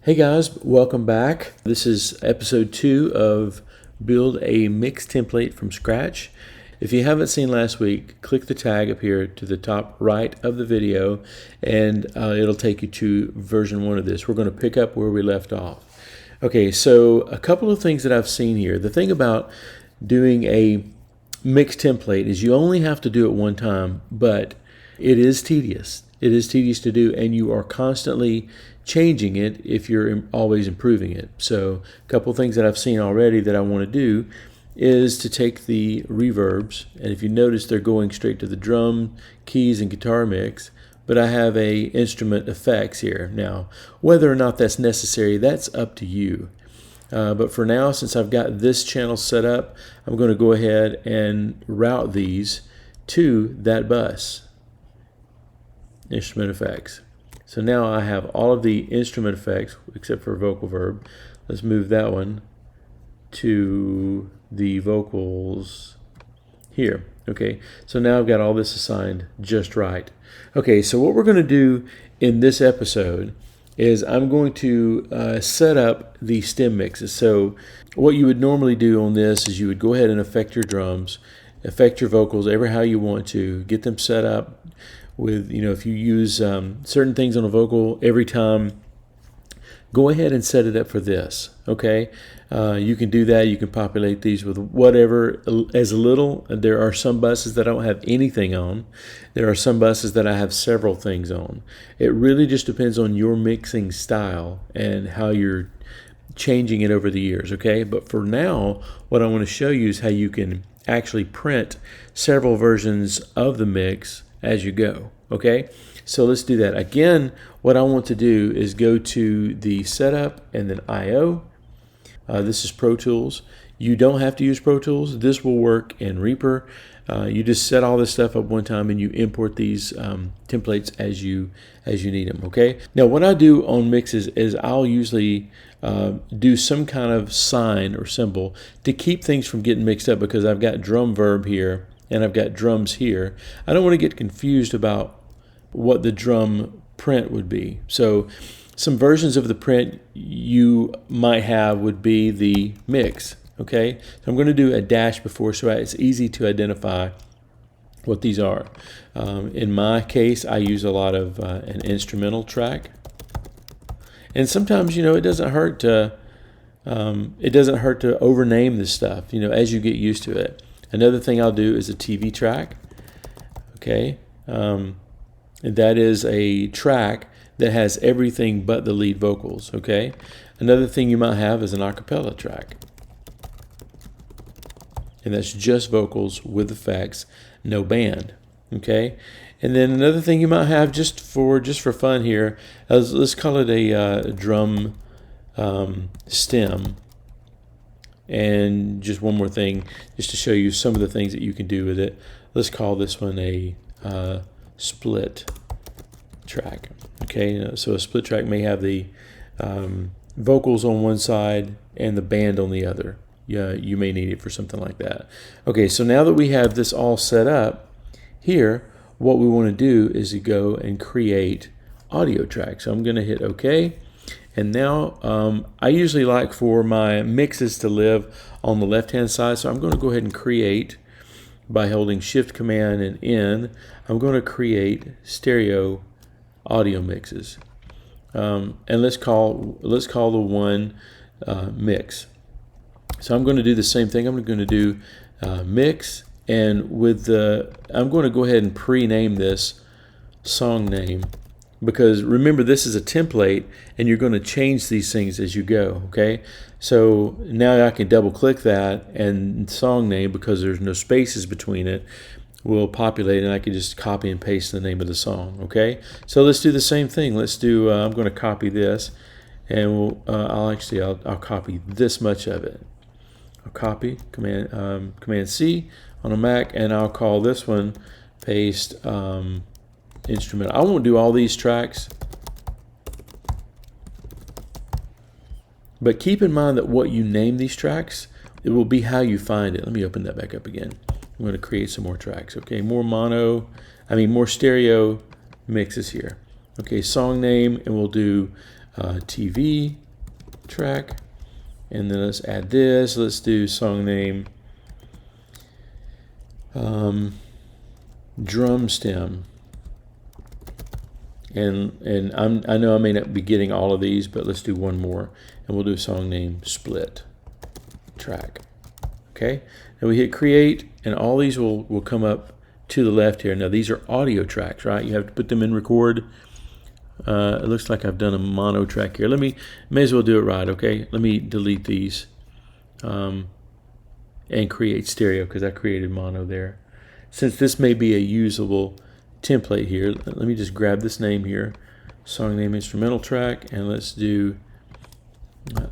Hey guys, welcome back. This is episode 2 of Build a Mix Template from Scratch. If you haven't seen last week, click the tag up here to the top right of the video and it'll take you to version 1 of this. We're going to pick up where we left off. Okay, so a couple of things that I've seen here. The thing about doing a mix template is you only have to do it one time, but it is tedious. It is tedious to do, and you are constantly changing it if you're always improving it. So a couple things that I've seen already that I want to do is to take the reverbs, and if you notice they're going straight to the drum, keys, and guitar mix, but I have a instrument effects here. Now, whether or not that's necessary, that's up to you. But for now, since I've got this channel set up, I'm going to go ahead and route these to that bus. Instrument effects. So now I have all of the instrument effects except for vocal verb. Let's move that one to the vocals here. Okay, so now I've got all this assigned just right. Okay, so what we're going to do in this episode is I'm going to set up the stem mixes. So what you would normally do on this is you would go ahead and affect your drums, affect your vocals, ever how you want to, get them set up with, if you use certain things on a vocal every time, go ahead and set it up for this, okay? You can do that. You can populate these with whatever, as little. There are some buses that I don't have anything on. There are some buses that I have several things on. It really just depends on your mixing style and how you're changing it over the years, okay? But for now, what I want to show you is how you can actually print several versions of the mix as you go, okay? So let's do that. Again, what I want to do is go to the setup and then I/O. This is Pro Tools. You don't have to use Pro Tools. This will work in Reaper. You just set all this stuff up one time and you import these templates as you need them, okay? Now what I do on mixes is I'll usually do some kind of sign or symbol to keep things from getting mixed up, because I've got drum verb here and I've got drums here. I don't want to get confused about what the drum print would be. So some versions of the print you might have would be the mix, okay? So I'm going to do a dash before so it's easy to identify what these are. In my case, I use a lot of an instrumental track. And sometimes, it doesn't hurt to overname this stuff, as you get used to it. Another thing I'll do is a TV track, okay? And that is a track that has everything but the lead vocals, okay? Another thing you might have is an a cappella track. And that's just vocals with effects, no band, okay? And then another thing you might have just for fun here, let's call it a drum stem. And just one more thing, just to show you some of the things that you can do with it. Let's call this one a split track. Okay, so a split track may have the vocals on one side and the band on the other. Yeah, you may need it for something like that. Okay, so now that we have this all set up here, what we want to do is to go and create audio tracks. So I'm going to hit OK. And now I usually like for my mixes to live on the left-hand side, so I'm going to go ahead and create by holding Shift Command and N. I'm going to create stereo audio mixes, and let's call the one mix. So I'm going to do the same thing. I'm going to do mix, and I'm going to go ahead and pre-name this song name, because remember, this is a template and you're going to change these things as you go, okay? So now I can double click that, and song name, because there's no spaces between it, will populate, and I can just copy and paste the name of the song, okay? So let's do the same thing. Let's do, I'm going to copy this, and I'll copy this much of it. I'll copy, Command C on a Mac, and I'll call this one paste instrument. I won't do all these tracks, but keep in mind that what you name these tracks, it will be how you find it. Let me open that back up again. I'm going to create some more tracks. Okay, more stereo mixes here. Okay, song name, and we'll do TV track, and then let's add this. Let's do song name drum stem. And I know I may not be getting all of these, but let's do one more, and we'll do a song name split track. Okay, and we hit create, and all these will come up to the left here. Now these are audio tracks, right? You have to put them in record. It looks like I've done a mono track here. May as well do it right, okay? Let me delete these and create stereo, because I created mono there. Since this may be a usable template here, let me just grab this name here, song name instrumental track, and let's do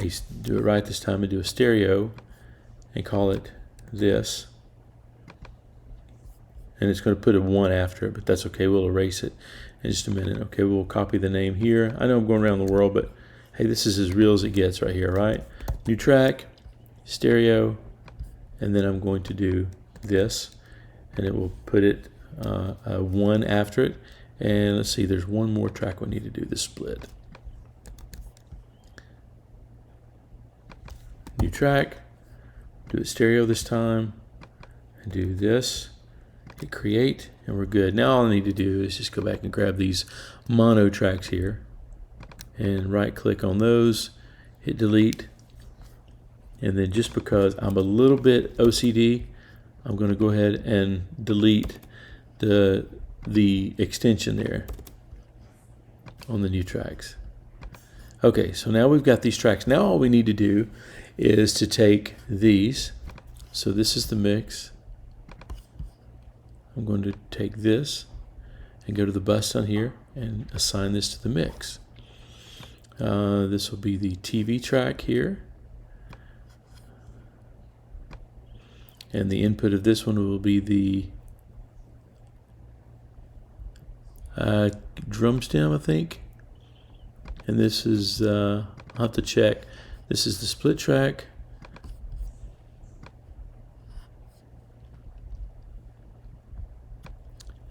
it right this time and do a stereo and call it this. And it's going to put a 1 after it, but that's okay. We'll erase it in just a minute. Okay, we'll copy the name here. I know I'm going around the world, but hey, this is as real as it gets right here, right? New track, stereo, and then I'm going to do this, and it will put it a 1 after it. And let's see, there's one more track we need to do, the split. New track, do it stereo this time, and do this. Hit create, and we're good. Now all I need to do is just go back and grab these mono tracks here and right click on those, hit delete, and then just because I'm a little bit OCD, I'm going to go ahead and delete the extension there on the new tracks. Okay, so now we've got these tracks. Now all we need to do is to take these. So this is the mix. I'm going to take this and go to the bus down here and assign this to the mix. This will be the TV track here. And the input of this one will be the drum stem, I think. And this is, I'll have to check. This is the split track.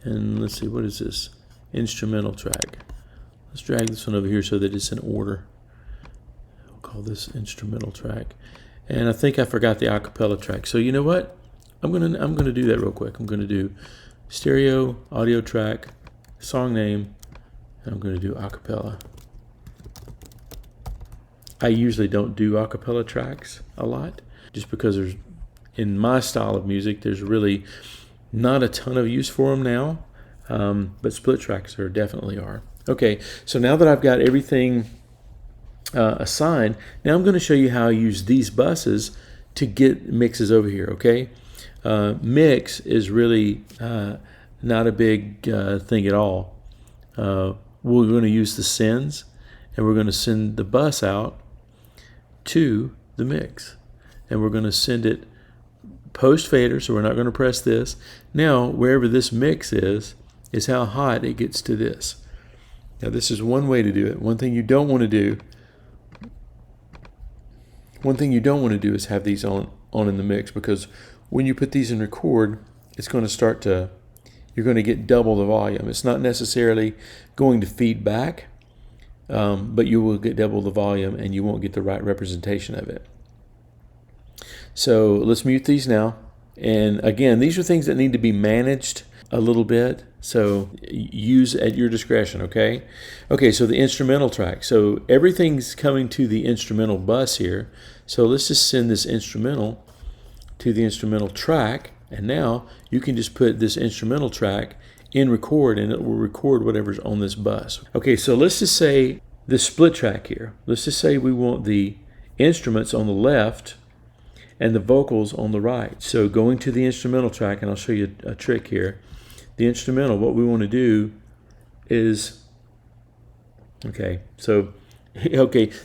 And let's see, what is this? Instrumental track. Let's drag this one over here so that it's in order. We'll call this instrumental track. And I think I forgot the acapella track. So you know what? I'm gonna do that real quick. I'm gonna do stereo, audio track, song name, and I'm gonna do acapella. I usually don't do acapella tracks a lot, just because in my style of music, there's really not a ton of use for them now, but split tracks definitely are. Okay, so now that I've got everything assigned, now I'm going to show you how I use these buses to get mixes over here, okay? Mix is really not a big thing at all. We're going to use the sends, and we're going to send the bus out to the mix, and we're going to send it post fader, so we're not going to press this. Now wherever this mix is how hot it gets to this. Now this is one way to do it. One thing you don't want to do is have these on in the mix, because when you put these in record, it's going to start to, you're going to get double the volume. It's not necessarily going to feed back, but you will get double the volume and you won't get the right representation of it. So let's mute these now. And again, these are things that need to be managed a little bit. So use at your discretion, okay? Okay, so the instrumental track. So everything's coming to the instrumental bus here. So let's just send this instrumental to the instrumental track. And now you can just put this instrumental track in record, and it will record whatever's on this bus. Okay, so let's just say the split track here. Let's just say we want the instruments on the left and the vocals on the right. So going to the instrumental track, and I'll show you a trick here. The instrumental, what we want to do is, okay,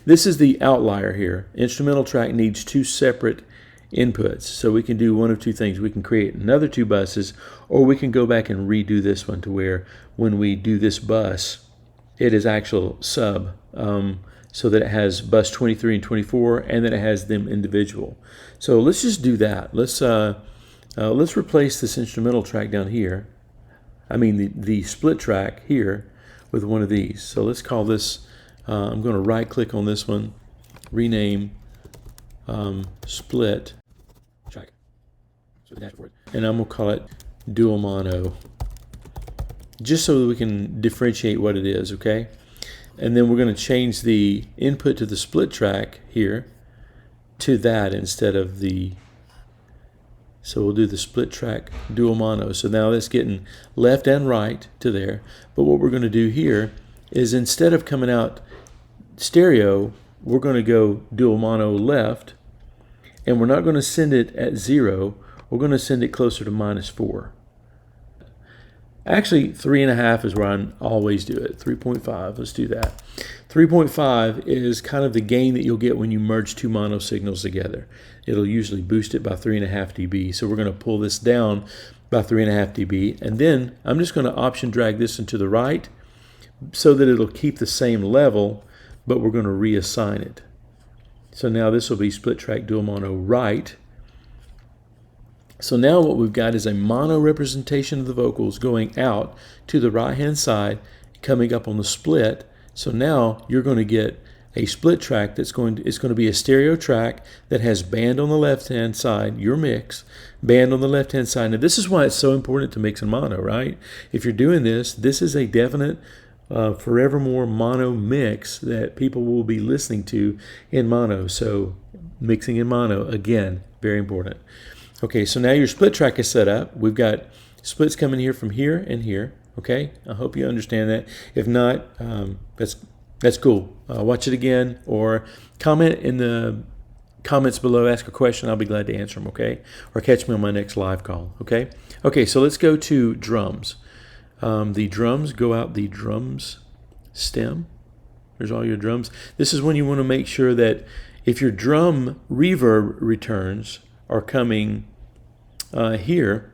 this is the outlier here. Instrumental track needs 2 separate inputs. So we can do one of 2 things. We can create another 2 buses, or we can go back and redo this one to where when we do this bus, it is actual sub, so that it has bus 23 and 24, and then it has them individual. So let's just do that. Let's replace this instrumental track down here. I mean the split track here with one of these. So let's call this I'm going to right click on this one, rename split track, and I'm going to call it dual mono, just so that we can differentiate what it is, okay? And then we're going to change the input to the split track here to that instead of the, so we'll do the split track dual mono. So now that's getting left and right to there. But what we're going to do here is, instead of coming out stereo, we're going to go dual mono left, and we're not going to send it at 0. We're going to send it closer to -4. Actually, 3.5 is where I always do it. 3.5, let's do that. 3.5 is kind of the gain that you'll get when you merge two mono signals together. It'll usually boost it by 3.5 dB. So we're going to pull this down by 3.5 dB. And then I'm just going to option drag this into the right so that it'll keep the same level, but we're going to reassign it. So now this will be split track dual mono right. So now what we've got is a mono representation of the vocals going out to the right hand side, coming up on the split. So now you're going to get a split track it's going to be a stereo track that has band on the left hand side, your mix, band on the left hand side. Now this is why it's so important to mix in mono, right? If you're doing this, this is a definite forevermore mono mix that people will be listening to in mono. So mixing in mono, again, very important. Okay, so now your split track is set up. We've got splits coming here from here and here. Okay, I hope you understand that. If not, that's cool. Watch it again, or comment in the comments below. Ask a question. I'll be glad to answer them. Okay, or catch me on my next live call. Okay. Okay, so let's go to drums. The drums, go out the drums stem. There's all your drums. This is when you want to make sure that if your drum reverb returns are coming here.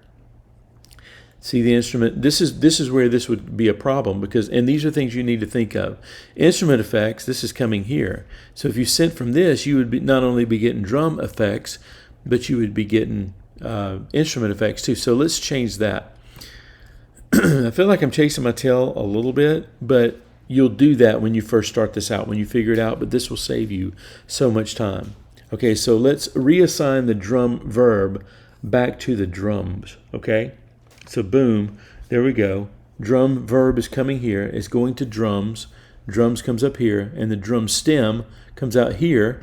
See the instrument. This is where this would be a problem, because, and these are things you need to think of. Instrument effects. This is coming here. So if you sent from this, you would not only be getting drum effects, but you would be getting instrument effects too. So let's change that. I feel like I'm chasing my tail a little bit, but you'll do that when you first start this out, when you figure it out. But this will save you so much time. Okay, so let's reassign the drum verb back to the drums, okay? So boom, there we go. Drum verb is coming here. It's going to drums. Drums comes up here, and the drum stem comes out here,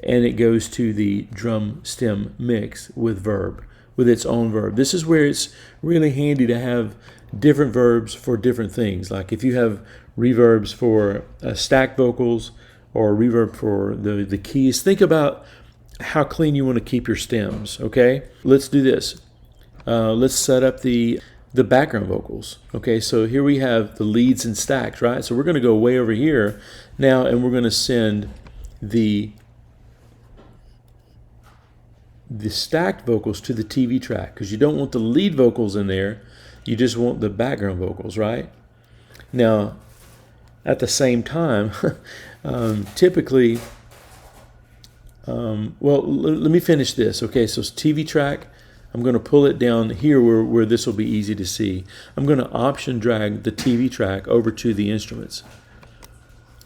and it goes to the drum stem mix with verb, with its own verb. This is where it's really handy to have different verbs for different things. Like if you have reverbs for stacked vocals, or reverb for the keys. Think about how clean you want to keep your stems, okay? Let's do this. Let's set up the background vocals. Okay, so here we have the leads and stacks, right? So we're going to go way over here now, and we're going to send the stacked vocals to the TV track, because you don't want the lead vocals in there. You just want the background vocals, right? Now, at the same time, typically, well, let me finish this. Okay, so it's TV track. I'm going to pull it down here where this will be easy to see. I'm going to option drag the TV track over to the instruments,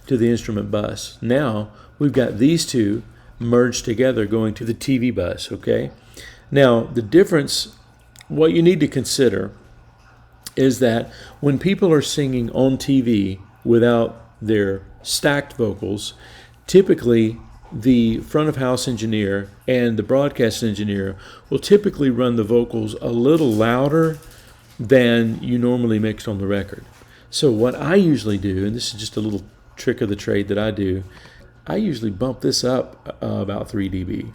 to the instrument bus. Now, we've got these two merged together going to the TV bus, okay? Now, the difference, what you need to consider is that when people are singing on TV without their stacked vocals, typically the front of house engineer and the broadcast engineer will typically run the vocals a little louder than you normally mixed on the record. So what I usually do, and this is just a little trick of the trade that I do, I usually bump this up about 3 dB.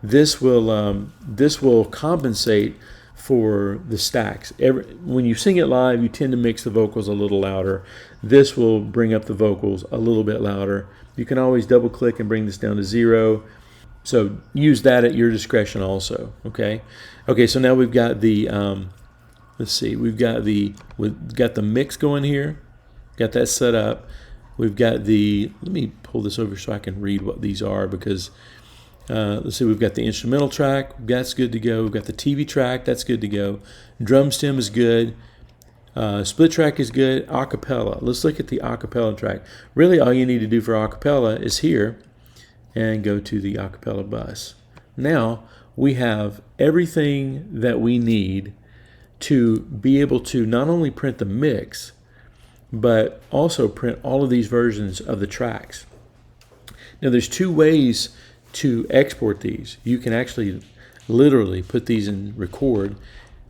This will compensate for the stacks. When you sing it live, you tend to mix the vocals a little louder. This will bring up the vocals a little bit louder. You can always double click and bring this down to 0. So use that at your discretion also, okay? Okay, so now we've got the, let's see, we've got the mix going here. Got that set up. We've got the, let me pull this over so I can read what these are, because let's see, we've got the instrumental track, that's good to go. We've got the TV track, that's good to go. Drum stem is good. Split track is good. Acapella. Let's look at the acapella track. Really, all you need to do for acapella is here and go to the acapella bus. Now we have everything that we need to be able to not only print the mix, but also print all of these versions of the tracks. Now there's two ways to export these. You can actually literally put these in record,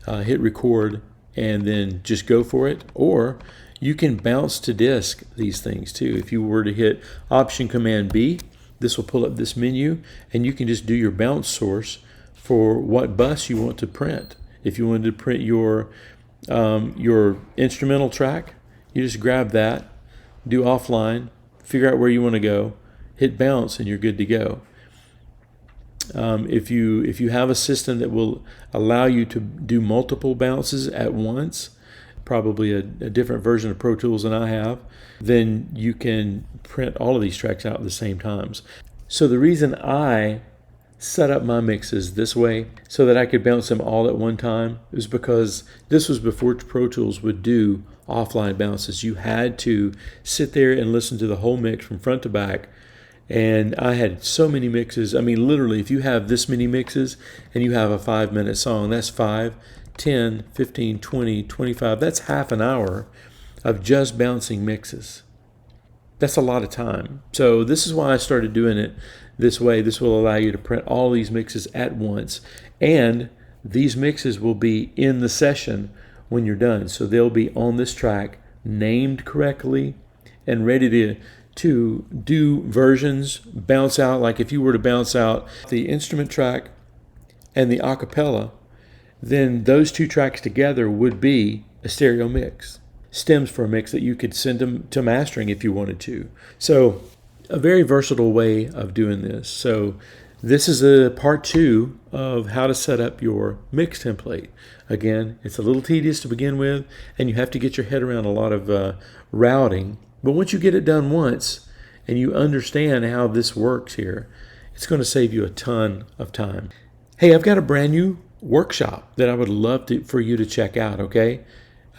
hit record, and then just go for it, or you can bounce to disk these things too. If you were to hit Option Command B, this will pull up this menu, and you can just do your bounce source for what bus you want to print. If you wanted to print your instrumental track, you just grab that, do offline, figure out where you want to go, hit bounce, and you're good to go. If you have a system that will allow you to do multiple bounces at once, probably a different version of Pro Tools than I have, then you can print all of these tracks out at the same times. So the reason I set up my mixes this way so that I could bounce them all at one time is because this was before Pro Tools would do offline bounces. You had to sit there and listen to the whole mix from front to back. And I had so many mixes. I mean, literally, if you have this many mixes and you have a 5-minute song, that's 5, 10, 15, 20, 25. That's half an hour of just bouncing mixes. That's a lot of time. So this is why I started doing it this way. This will allow you to print all these mixes at once. And these mixes will be in the session when you're done. So they'll be on this track, named correctly, and ready to do versions, bounce out. Like if you were to bounce out the instrument track and the acapella, then those two tracks together would be a stereo mix. Stems for a mix that you could send them to mastering if you wanted to. So a very versatile way of doing this. So this is a part 2 of how to set up your mix template. Again, it's a little tedious to begin with, and you have to get your head around a lot of routing. But once you get it done once and you understand how this works here, it's going to save you a ton of time. Hey, I've got a brand new workshop that I would love for you to check out, okay?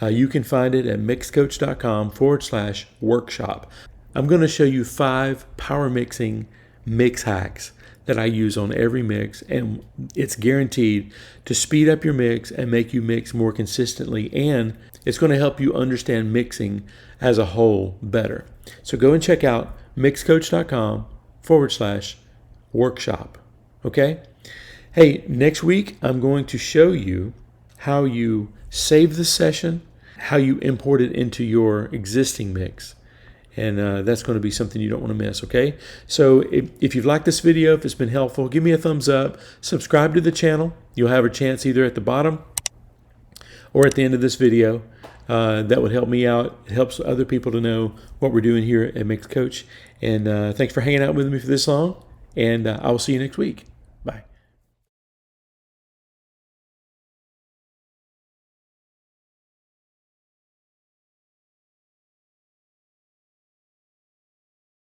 You can find it at mixcoach.com/workshop. I'm going to show you 5 power mixing mix hacks that I use on every mix, and it's guaranteed to speed up your mix and make you mix more consistently, and it's going to help you understand mixing as a whole better. So go and check out mixcoach.com/workshop. Okay? Hey, next week I'm going to show you how you save the session, how you import it into your existing mix. And that's going to be something you don't want to miss, okay? So if you've liked this video, if it's been helpful, give me a thumbs up. Subscribe to the channel. You'll have a chance either at the bottom or at the end of this video. That would help me out. It helps other people to know what we're doing here at MixCoach. And thanks for hanging out with me for this long. And I will see you next week.